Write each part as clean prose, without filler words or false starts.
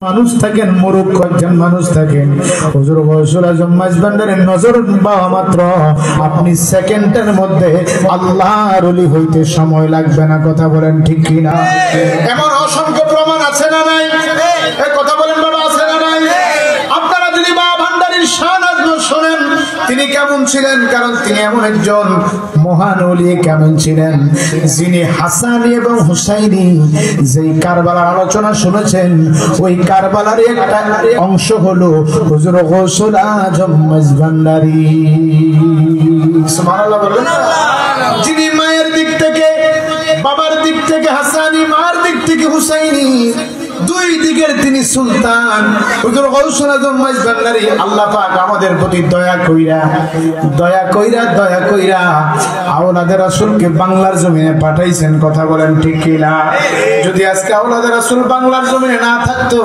মানুষ থাকেন মুরুখ কয়েকজন মানুষ থাকেন হুজুর গৌসুল আজম মাঝভান্ডারের নজর পাওয়া মাত্র আপনি সেকেন্ডের মধ্যে আল্লাহর ওলি হইতে সময় লাগবে না। কথা বলেন ঠিক কিনা? এমন অসংখ্য প্রমাণ আছে না নাই? এই কথা বলেন বাবা, আছে না নাই? আপনারা যদি বাবা ভান্ডারীর শান আজম শোনেন তিনি কেমন ছিলেন, কারণ তিনি এমন একজন মহান ওলি কেমন ছিলেন যিনি হাসানি এবং হুসাইনি যেই কারবালার আলোচনা শুনেছেন ওই কারবালার একটা অংশ হলো হুজুর গৌসুল আজম মাঝভান্ডারী। সুবহানাল্লাহ বলেন। যিনি মায়ের দিক থেকে, বাবার দিক থেকে হাসানি, মার দিক থেকে হুসাইনি, দুই দিকের তিনি সুলতান হুজুর গৌসুল আজম মাঝভান্ডারী। আল্লাহ পাক আমাদের প্রতি দয়া কইরা আওলাদে রাসূলকে বাংলার জমিনে পাঠাইছেন। কথা বলেন ঠিক কিনা? যদি আজকে আওলাদে রাসূল বাংলার জমিনে না থাকতো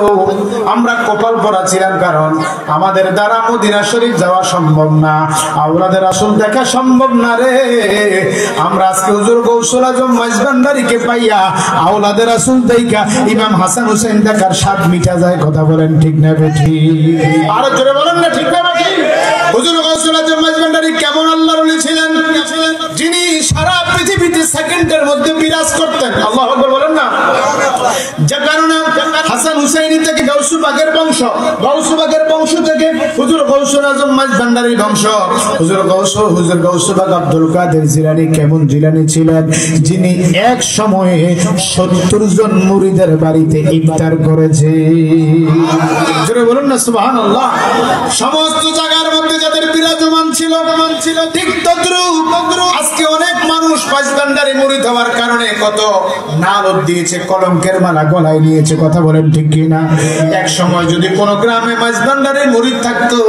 আমরা কপাল পড়া ছিলাম, কারণ আমাদের দ্বারা মদিনা শরীফ যাওয়া সম্ভব না, আওলাদে রাসূল দেখা সম্ভব না রে। আমরা আজকে হুজুর গৌসুল আজম মাঝভান্ডারীকে পাইয়া আওলাদে রাসূল দেখা ইমাম হাসান হুসাইন দেখার স্বাদ মিটা যায়। কথা বলেন ঠিক না বেঠি? আরো জোরে বলেন না ঠিক না বেঠি? হুজুর গৌসুল আজম মাঝভান্ডারী কেমন আল্লাহর ওলি ছিলেন যিনি সারা পৃথিবীতে সেকেন্ডের মধ্যে বিরাজ করতেন। আল্লাহু আকবার বলেন না? যে কারণে হাসান হুসাইনি থেকে গাউসুবাগের বংশ থেকে হুজুর গৌসুল আজম মাঝভান্ডারীর বংশ। হুজুর গৌসুবাগ আব্দুল কাদের জিলানী কেমন জিলানী ছিলেন যিনি এক সময়ে 70 জন মুরিদের বাড়িতে ইফতার করেছে। জোরে বলুন না সুবহানাল্লাহ। সমস্ত জায়গার মধ্যে যাদের বিরাজমান ছিল ঠিক তদ্রুপ আজকে অনেক মানুষ মাঝভান্ডারী মুরিদ হওয়ার কারণে কত নালত দিয়েছে, কলঙ্কের মালা গলায় নিয়েছে। কথা বলেন ঠিক কিনা? এক সময় যদি কোনো গ্রামে মাঝভান্ডারী মুরিদ থাকতো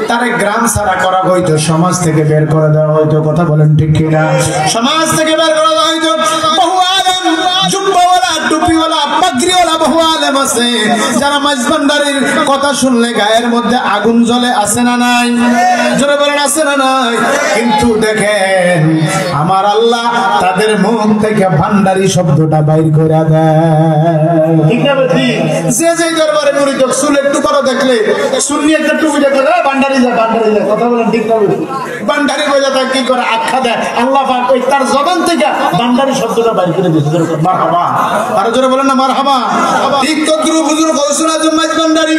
তারে গ্রাম ছাড়া করা হইতো, সমাজ থেকে বের করে দেওয়া হইতো। কথা বলেন ঠিক কিনা? সমাজ থেকে বের করে দেওয়া হইতো। বহু আলেম, জুব্বাওয়ালা, টুপিওয়ালা, পাগড়িওয়ালা বহু আলেম আছে যারা মাঝভান্ডারীর কথা শুনলে গায়ের মধ্যে আগুন জ্বলে। আছে না নাই? জোরে বলেন আছে না নাই? কিন্তু দেখেন আমার আল্লাহ তাদের মুখ থেকে ভান্ডারী শব্দটা বাইর করে দেয়। ঠিক না বেটি? যে দরবারে মুরিদ চুল একটু বড় দেখলে, সুন্নি একটা টুপি দেখলে ভান্ডারী যায়। কথা বলেন ঠিক না বেটি? ভান্ডারী বলে তাকে কি করে আখ্যা দেয়, আল্লাহ পাক ওই তার জবান থেকে ভান্ডারী শব্দটা বাইর করে দিয়েছে। মারহাবা। আর জোরে বলেন না মারহাবা। ঠিক তদ্রুপ হুজুর গৌসুল আজম মাঝভান্ডারী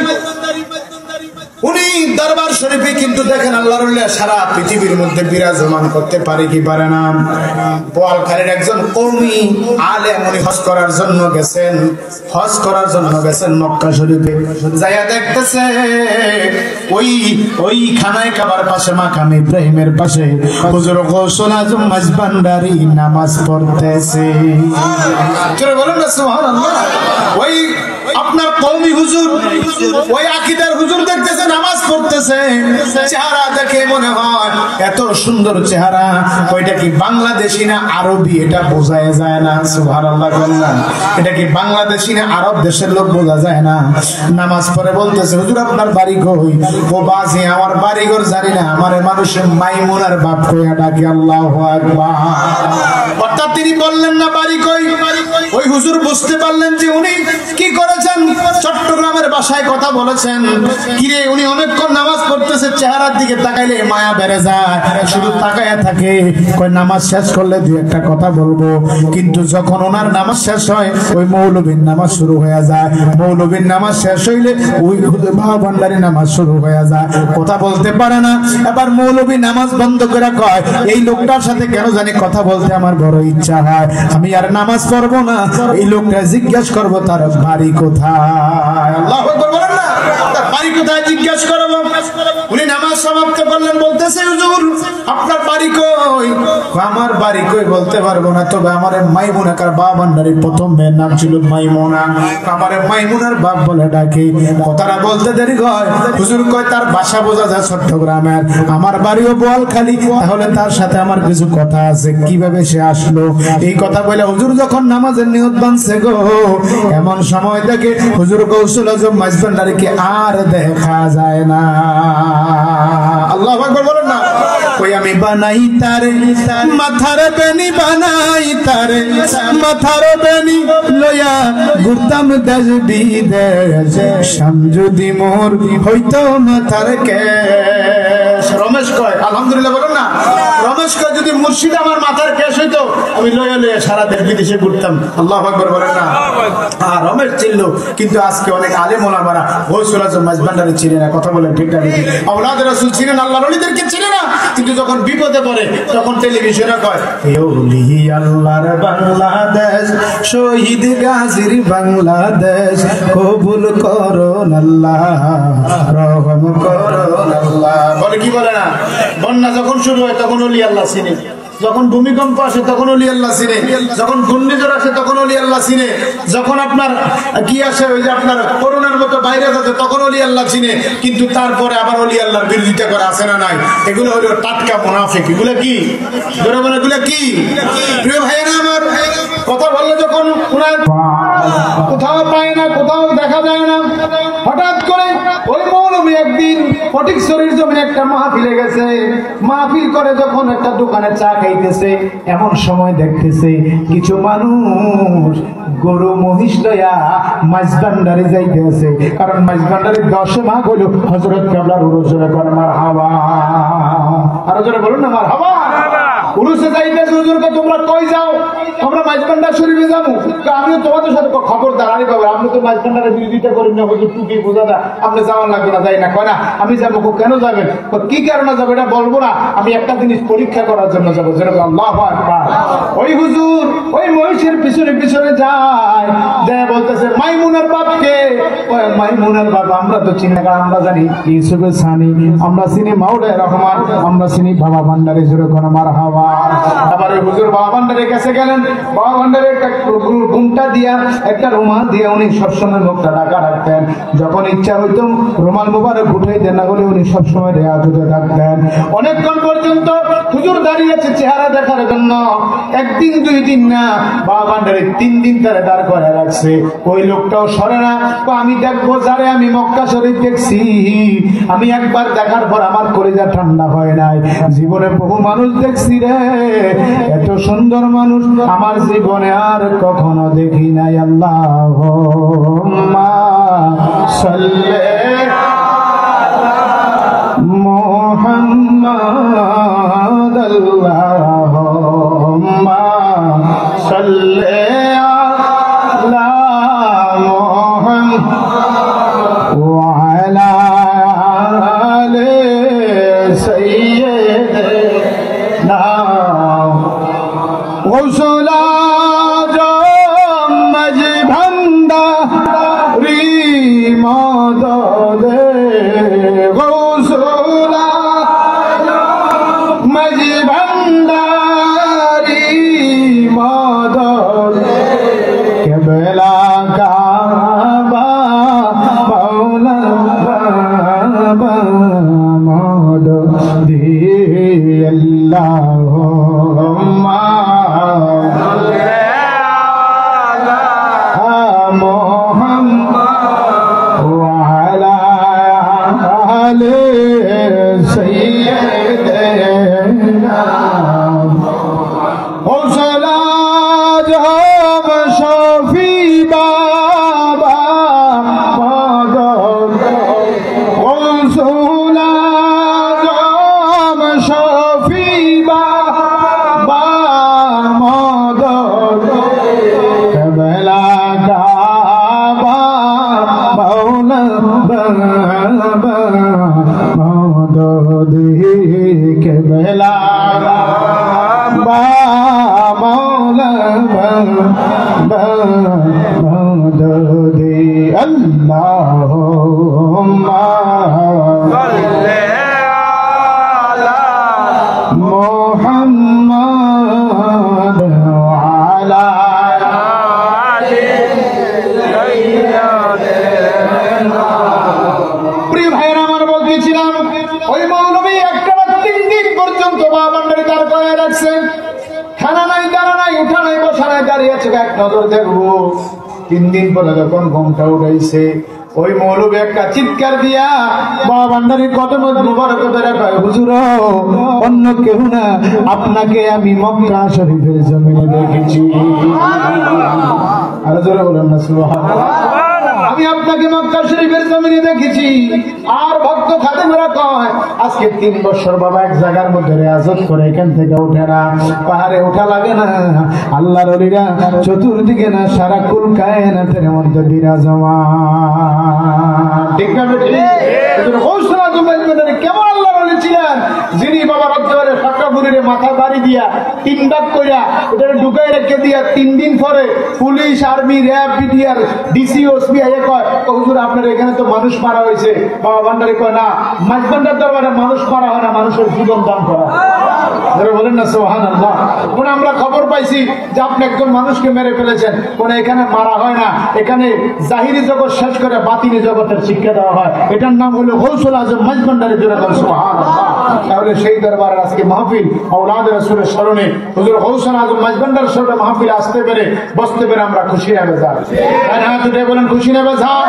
উনি দরবার শরীফে কিন্তু দেখেন আল্লাহর ওলি সারা পৃথিবীর মধ্যে বিরাজমান করতে পারে কি পারে না। বোয়ালখালীর একজন কওমি আলেম উনি হজ করার জন্য গেছেন মক্কা শরীফে। যাইয়া দেখতেছে ওই খানায় কাবার পাশে মাকাম ইব্রাহিমের পাশে হুজুর গৌসুল আজম মাঝভান্ডারী নামাজ পড়তেছে। চলে বলেন না সুবহানাল্লাহ। ওই আপনার কওমি হুজুর, ওই আকীদার হুজুর দেখতেছে নামাজ পড়তেছে, চেহারা দেখে মনে হয় এত সুন্দর চেহারা, ওইটা কি বাংলাদেশি না আরবি এটা বোঝা যায় না। সুবহানাল্লাহ বললাম, এটা কি বাংলাদেশি না আরব দেশের লোক বোঝা যায় না। নামাজ পড়ে বলতেছে হুজুর আপনার বাড়ি কই? ও বাজি আমার বাড়ি ঘর জানি না, আমারে মানুষে মাইমুনার বাপ কইয়া ডাকে। আল্লাহু আকবার। অর্থাৎ তিনি বললেন না বাড়ি কই। ওই হুজুর বুঝতে পারলেন যে উনি কি করেছেন, চট্টগ্রামের ভাষায় কথা বলেছেন। কিরে উনি অনেকক্ষণ নামাজ পড়তেছে, চেহারার দিকে তাকাইলে মায়া বেড়ে যায়, শুধু তাকায়া থাকে। কই নামাজ শেষ করলে দুই একটা কথা বলবো, কিন্তু যখন ওনার নামাজ শেষ হয় ওই মৌলবীর নামাজ শুরু হয়ে যায়। মৌলবীর নামাজ শেষ হইলে ওই বাবা ভান্ডারী নামাজ শুরু হয়ে যায়। কথা বলতে পারে না। এবার মৌলবী নামাজ বন্ধ করে কয় এই লোকটার সাথে কেন জানি কথা বলতে আমার বড় ইচ্ছা হয়, আমি আর নামাজ পড়বো না। এই লোকটা জিজ্ঞেস করবো তার বাড়ি কোথায়। আল্লাহু আকবার বলেন না? তার বাড়ি কোথায় জিজ্ঞেস করবো। উনি নামাজ সমাপ্ত করলেন, বলতেছে হুজুর আপনার বাড়ি কই? আমার বাড়ি কই বলতে পারবো না, তবে আমার মাইমুনা, কার বাবা ভান্ডারীর প্রথম মেয়ের নাম ছিল মাইমুনা, আমার মাইমুনার বাপ বলে ডাকে। কথাটা বলতে দেরি হয়, হুজুর কয় তার বাসা বোঝা যায় চট্টগ্রামের, আমার বাড়িও বোয়ালখালী, তাহলে তার সাথে আমার কিছু কথা আছে, কিভাবে সে আসলো। এই কথা বলে হুজুর যখন নামাজের নিয়ত বানছে গো, এমন সময় দেখে হুজুর গৌসুল আজম মাঝভান্ডারীকে আর দেখা যায় না। আল্লাহু আকবার বলেন না? ওই আমি বানাই তারে মাথার বেনি বানাই তারে মাথার বেনি লয়া ঘুরতাম দেশ বিদেশ শাম যদি মোর হইতো মাথার কেশ। রমেশ কয় আলহামদুলিল্লাহ বলুন না। রমেশ কয় যদি মুর্শিদ আমার মাথার কেশ হইতো আমি লয়া লয়া সারা দেশ বিদেশে ঘুরতাম। আল্লাহু আকবার বলেন না। আর রমেশ ছিল, কিন্তু আজকে অনেক আলেম ওলামারা গৌসুল আজম মাঝভান্ডারী ছিলেন না। কথা বলেন ঠিক না? আওলাদ রাসূল ছিলেন, আল্লাহর ওলিদেরকে ছিলেন না, কিন্তু যখন বিপদে পড়ে তখন টেলিভিশনে কয় ওলি আল্লাহর বাংলাদেশ শহীদ গাজীর বাংলাদেশ কবুল করুন আল্লাহ রহম করুন আল্লাহ। বলে কি বলে না? বন্যা যখন শুরু হয় তখন ওলি আল্লাহ চিনে, যখন ভূমিকম্প আসে তখন ওলি আল্লাহ চিনে, যখন ঘূর্ণিঝড় আসে তখন ওলি আল্লাহ চিনে, যখন আপনার কি আসে ওই যে আপনার করোনার মতো ভাইরাস আছে তখন ওলি আল্লাহ চিনে, কিন্তু তারপরে আবার ওলি আল্লাহর বিরোধিতা করে আসে না নাই? এগুলো হলো টাটকা মুনাফিক। এগুলো কি ধরে বলে? এগুলো কি? প্রিয় ভাইয়েরা আমার, কথা বললে যখন কোথাও পায় না, কোথাও দেখা যায় না, হঠাৎ করে ওই মৌলবী একদিন ফটিকছড়ির জমিনে একটা মাহফিলে গেছে। মাহফিল করে যখন একটা দোকানে চা খাইতেছে, এমন সময় দেখতেছে কিছু মানুষ গরু মহিষ লইয়া মাঝভান্ডারে যাইতেছে, কারণ মাঝভান্ডারের 10 ভাগ হলো হযরত কেবলার উরুসে। মারহাবা, আরো জোরে বলুন না মারহাবা। উরুসে যাইতেছে, হুজুরকে তোমরা কই যাও? আমরা মাঝভান্ডার শরীফে যাবো। আমিও তোমাদের সাথে খবরদার, আরে বাবা আপনি তো মাঝভান্ডারের বিরোধিতা করেন না, হুজুর টুকি বোঝা দা, আপনি যাওয়ার লাগবে না। যাই না, কয় না আমি যাবো। কেন যাবেন? কি কারণে যাবো এটা বলবো না, আমি একটা জিনিস পরীক্ষা করার জন্য যাবো। যেরকম আল্লাহু আকবার। ওই হুজুর ওই মহিষের পিছনে পিছনে যায়, যায় বলতেছে মাইমুনার বাপকে। ওই মাইমুনার বাপ আমরা তো চিনি না, আমরা জানি ইউসুফের সানি, আমরা চিনি মাওলানা রহমান, আমরা চিনি বাবা ভান্ডারী। যেরকম মারহাবা। আবার ওই হুজুর বাবা ভান্ডারের কাছে গেলেন, বাবা ভান্ডারে একটা ঘুমটা দিয়া একটা রুমাল দিয়ে উনি সবসময় মুখটা ঢাকা রাখতেন। যখন ইচ্ছা হইতো রুমাল মুবারক উঠাইতেন, না হলে উনি সবসময় রেয়াজতে থাকতেন। অনেকক্ষণ পর্যন্ত হুজুর দাঁড়িয়েছে চেহারা দেখার জন্য। একদিন 2 দিন না, বাবা ভান্ডারে 3 দিন তারা দাঁড় করে রাখছে। ওই লোকটাও সরে না। আমি দেখবো যারে আমি মক্কা শরীফ দেখছি, আমি একবার দেখার পর আমার কলিজা ঠান্ডা হয় নাই। জীবনে বহু মানুষ দেখছি রে, এত সুন্দর মানুষ আমার জীবনে আর কখনো দেখি নাই। আল্লাহুম্মা সাল্লি মুহাম্মাদ, আল্লাহুম্মা সাল্লি আলা মুহাম্মাদ ওয়া আলা আলি সাইয়্যিদিনা গৌসুল আজম মাঝভান্ডারী মদদে, গৌসুল আজম মাঝভান্ডারী মদদে, কেবলা কাবা মাওলা বাবা মদদে। আল্লাহুম্মা Allahumma salli ala Muhammad wa ala ali sayyidina। প্রিয় ভাইরা আমার বলতেছিলাম, ওই মৌলবী একটা 3 দিন পর্যন্ত বাবা ভান্ডারী দাঁড় করে রাখছেন। খানা নাই, দাঁড়া নাই, উঠা নাই, বসা নাই, দাঁড়িয়ে আছে, এক নজর দেখবো। 3 দিন পরে যখন ঘুমটা উঠাইছে, ওই মৌলবী একটা চিৎকার দিয়া বাবা ভান্ডারী কদম মুবারক ধরে কয়, হুজুর অন্য কেউ না, আপনাকে আমি মক্কা শরীফের জমিনে দেখেছি। আরো জোরে বলেন না সুবহানাল্লাহ। আমি আপনাকে মক্কা শরীফের জমিনে দেখেছি। আর ভক্ত খাদেমরা কয়, আজকে 3 বছর বাবা এক জায়গার মধ্যে রিয়াজত করে এখান থেকে ওঠে না, পাহাড়ে ওঠা লাগে না। আল্লাহর ওলিরা চতুর্দিকে না সারা কুল কায়নাতের মধ্যে বিরাজমান। ঠিক না বেটি? গৌসুল আজম মাইজবান্ডারী কেমন আল্লাহর ওলি ছিলেন, যিনি বাবা রজ্জবের ফাঁকাফুরিরে মাথা বাড়ি দিয়া 3 ভাগ কইরা এটা ঢুকাই রেখে দিয়া 3 দিন পরে police, army, RAB, BDR, DC, ওসপি আইয়ে কয়, হুজুর আপনার এখানে তো মানুষ মারা হয়েছে। বাবা ভান্ডারী কয়, না, মাইজবান্ডার দরবারে মানুষ মারা হয় না, মানুষের জীবন দান করা। বলেন না সুবহানাল্লাহ। কোন আমরা খবর পাইছি যে আপনি একজন মানুষকে মেরে ফেলেছেন, কোন এখানে মারা হয় না, এখানে জাহিরি জগৎ শেষ করে বাতিনি জগতের শিক্ষা দেওয়া হয়। এটার নাম হলো গৌসুল আজম মাইজবান্ডারী। সুবহানাল্লাহ। তাহলে সেই দরবারের আজকে মাহফিল আওলাদে রাসূলের স্মরণে হুজুর গৌসুল আজম মাইজবান্ডারীর সাথে মাহফিল আসতে পেরে বসতে পেরে আমরা খুশি না বেজার? হাত উঠে বলেন খুশি না বেজার?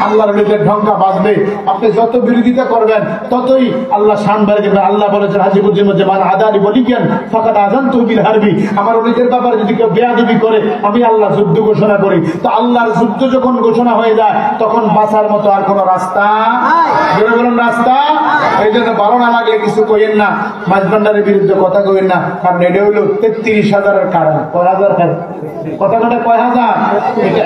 আল্লাহর ওলিদের ঢঙ্কা বাজবে। আপনি যত বিরোধিতা করবেন ততই আল্লাহ শান বাড়িয়ে দেবেন। আল্লাহ বলেছেন হাজিবুজ্জির মধ্যে, মান আদানি বলিকেন ফাকাদ আযানতু বিল হারবি। আমার ওলিদের ব্যাপারে যদি কেউ বেয়াদবি করে আমি আল্লাহ যুদ্ধ ঘোষণা করি। তো আল্লাহর যুদ্ধ যখন ঘোষণা হয়ে যায় তখন বাঁচার মতো আর কোন রাস্তা বলুন রাস্তা। এই জন্য ভালো না লাগলে কিছু কইেন না, মাইজবান্ডারীর বিরুদ্ধে কথা কইেন না, কারণ এটা হইল 33,000-এর কারণ। কয় হাজার? কথা কয় হাজার?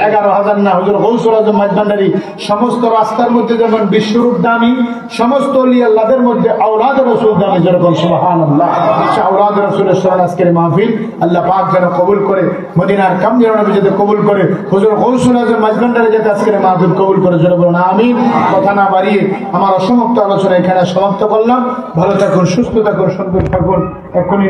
এটা 11,000 না। হুজুর গৌসুল আজম মাইজবান্ডারী সমস্ত রাস্তার মধ্যে যেমন বিশ্বরূপ দামি, সমস্ত ওলি আল্লাহদের মধ্যে আওলাদে রাসূল দামি। যেরকম সুবহানাল্লাহ। আওলাদে রাসূলের স্মরণ আজকের মাহফিল আল্লাহ পাক যেন কবুল করে, মদিনার কামলিওয়ালা নবী যাতে কবুল করে, হুজুর গৌসুল আজম মাইজবান্ডারী যাতে আজকের মাহফিল কবুল করে। যেন বলুন আমিন। কথা না বাড়িয়ে আমার অসমাপ্ত আলোচনা এখানে সমাপ্ত করলাম। ভালো থাকুন, সুস্থ থাকুন, সুন্দর থাকুন। এখনই